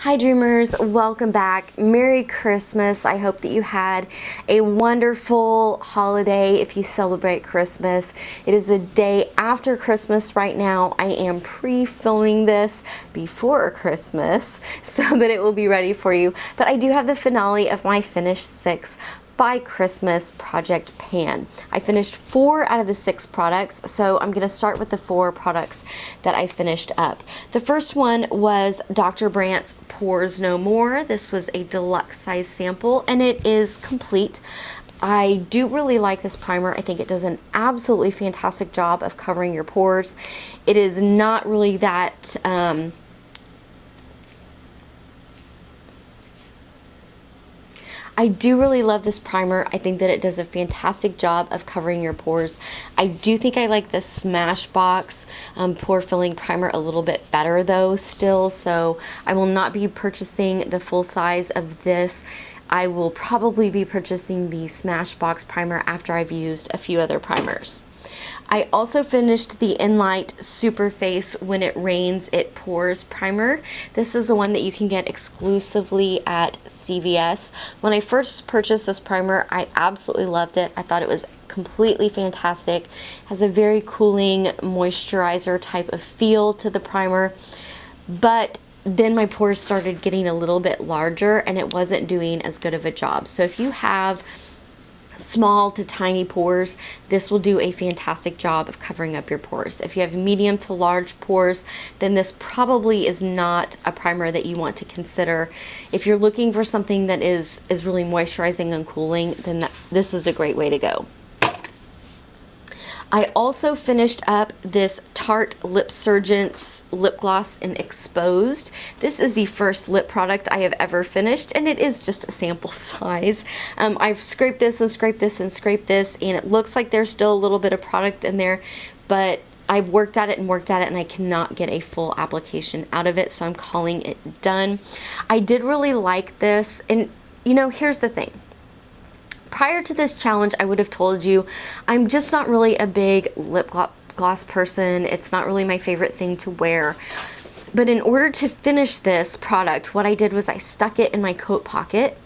Hi dreamers, welcome back. Merry Christmas. I hope that you had a wonderful holiday if you celebrate Christmas. It is the day after Christmas right now. I am pre-filming this before Christmas so that it will be ready for you. But I do have the finale of my finished 6 by Christmas project pan. I finished 4 out of the 6 products, so I'm going to start with the 4 products that I finished up. The first one was Dr. Brandt's Pores No More. This was a deluxe size sample and it is complete. I do really like this primer. I think it does an absolutely fantastic job of covering your pores. It is not really that I do really love this primer. I think that it does a fantastic job of covering your pores. I do think I like the Smashbox pore filling primer a little bit better though still, so I will not be purchasing the full size of this. I will probably be purchasing the Smashbox primer after I've used a few other primers. I also finished the Enlight Superface When It Rains It Pours primer. This is the one that you can get exclusively at CVS. When I first purchased this primer, I absolutely loved it. I thought it was completely fantastic. It has a very cooling moisturizer type of feel to the primer, but then my pores started getting a little bit larger and it wasn't doing as good of a job. So if you have small to tiny pores, this will do a fantastic job of covering up your pores. If you have medium to large pores, then this probably is not a primer that you want to consider. If you're looking for something that is really moisturizing and cooling, then this is a great way to go. I also finished up this Tarte LipSurgence lip gloss in Exposed. This is the first lip product I have ever finished, and it is just a sample size. I've scraped this and scraped this and scraped this, and it looks like there's still a little bit of product in there, but I've worked at it and I cannot get a full application out of it, so I'm calling it done. I did really like this, and you know, here's the thing. Prior to this challenge, I would have told you I'm just not really a big lip gloss person. It's not really my favorite thing to wear. But in order to finish this product, what I did was I stuck it in my coat pocket,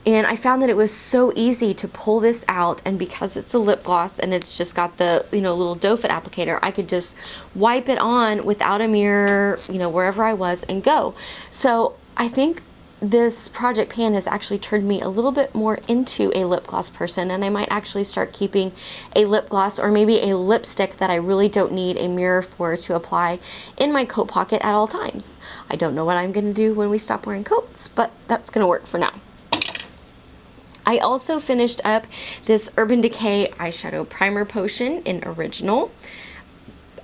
and I found that it was so easy to pull this out, and because it's a lip gloss and it's just got the, you know, little doe foot applicator, I could just wipe it on without a mirror, you know, wherever I was and go. So I think this project pan has actually turned me a little bit more into a lip gloss person, and I might actually start keeping a lip gloss or maybe a lipstick that I really don't need a mirror for to apply in my coat pocket at all times. I don't know what I'm going to do when we stop wearing coats, but that's going to work for now. I also finished up this Urban Decay eyeshadow primer potion in Original.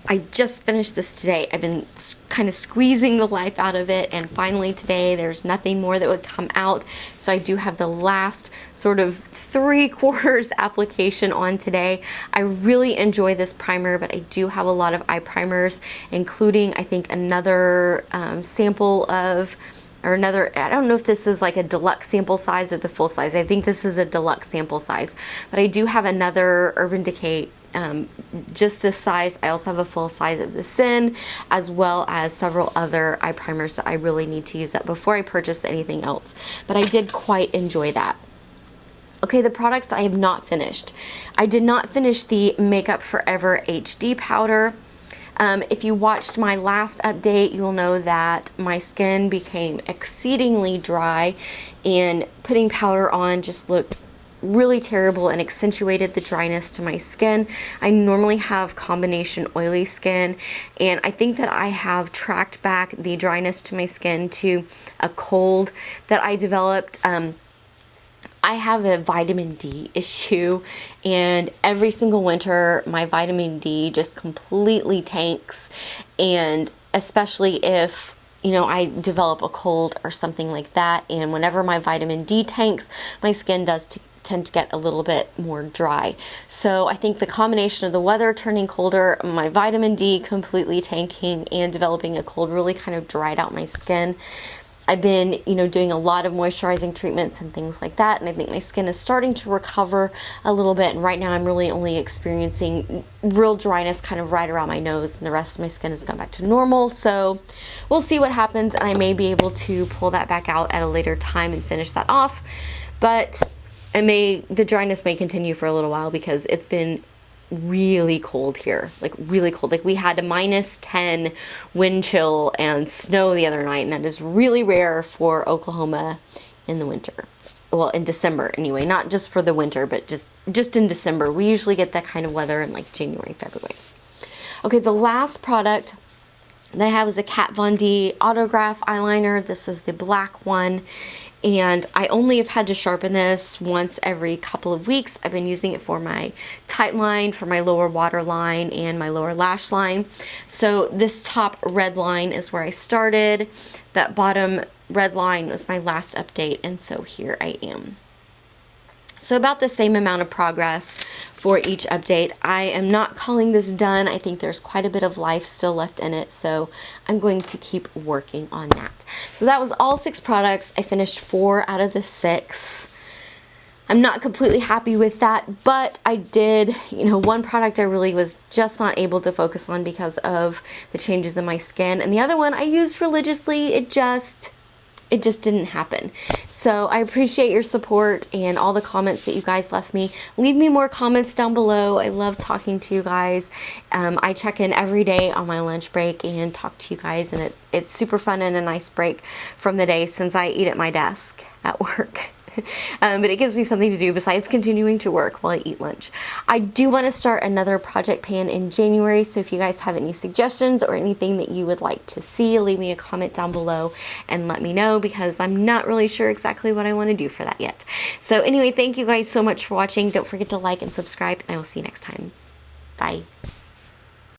I just finished this today. I've been kind of squeezing the life out of it, and finally today there's nothing more that would come out. So I do have the last sort of 3/4 application on today. I really enjoy this primer, but I do have a lot of eye primers, including I think another sample of, or another, I don't know if this is like a deluxe sample size or the full size. I think this is a deluxe sample size, but I do have another Urban Decay just this size. I also have a full size of the Sin, as well as several other eye primers that I really need to use up before I purchase anything else. But I did quite enjoy that. Okay, the products I have not finished. I did not finish the Makeup Forever HD powder. If you watched my last update, you'll know that my skin became exceedingly dry, and putting powder on just looked really terrible and accentuated the dryness to my skin. I normally have combination oily skin, and I think that I have tracked back the dryness to my skin to a cold that I developed. I have a vitamin D issue, and every single winter my vitamin D just completely tanks, and especially if, you know, I develop a cold or something like that, and whenever my vitamin D tanks, my skin does tend to get a little bit more dry. So I think the combination of the weather turning colder, my vitamin D completely tanking, and developing a cold really kind of dried out my skin. I've been, you know, doing a lot of moisturizing treatments and things like that, and I think my skin is starting to recover a little bit, and right now I'm really only experiencing real dryness kind of right around my nose, and the rest of my skin has gone back to normal. So we'll see what happens, and I may be able to pull that back out at a later time and finish that off, but the dryness may continue for a little while because it's been really cold here, like really cold. Like we had a -10 wind chill and snow the other night, and that is really rare for Oklahoma in the winter. Well, in December anyway, not just for the winter, but just in December. We usually get that kind of weather in like January, February. Okay, the last product that I have is a Kat Von D Autograph eyeliner. This is the black one, and I only have had to sharpen this once every couple of weeks. I've been using it for my tight line, for my lower waterline, and my lower lash line. So this top red line is where I started. That bottom red line was my last update, and so here I am. So about the same amount of progress for each update. I am not calling this done. I think there's quite a bit of life still left in it, so I'm going to keep working on that. So that was all 6 products. I finished 4 out of the 6. I'm not completely happy with that, but I did, you know, one product I really was just not able to focus on because of the changes in my skin, and the other one I used religiously. It just didn't happen. So I appreciate your support and all the comments that you guys left me. Leave me more comments down below. I love talking to you guys. I check in every day on my lunch break and talk to you guys, and it's super fun and a nice break from the day since I eat at my desk at work. But it gives me something to do besides continuing to work while I eat lunch. I do want to start another project pan in January, so if you guys have any suggestions or anything that you would like to see, leave me a comment down below and let me know, because I'm not really sure exactly what I want to do for that yet. So anyway, thank you guys so much for watching. Don't forget to like and subscribe, and I will see you next time. Bye.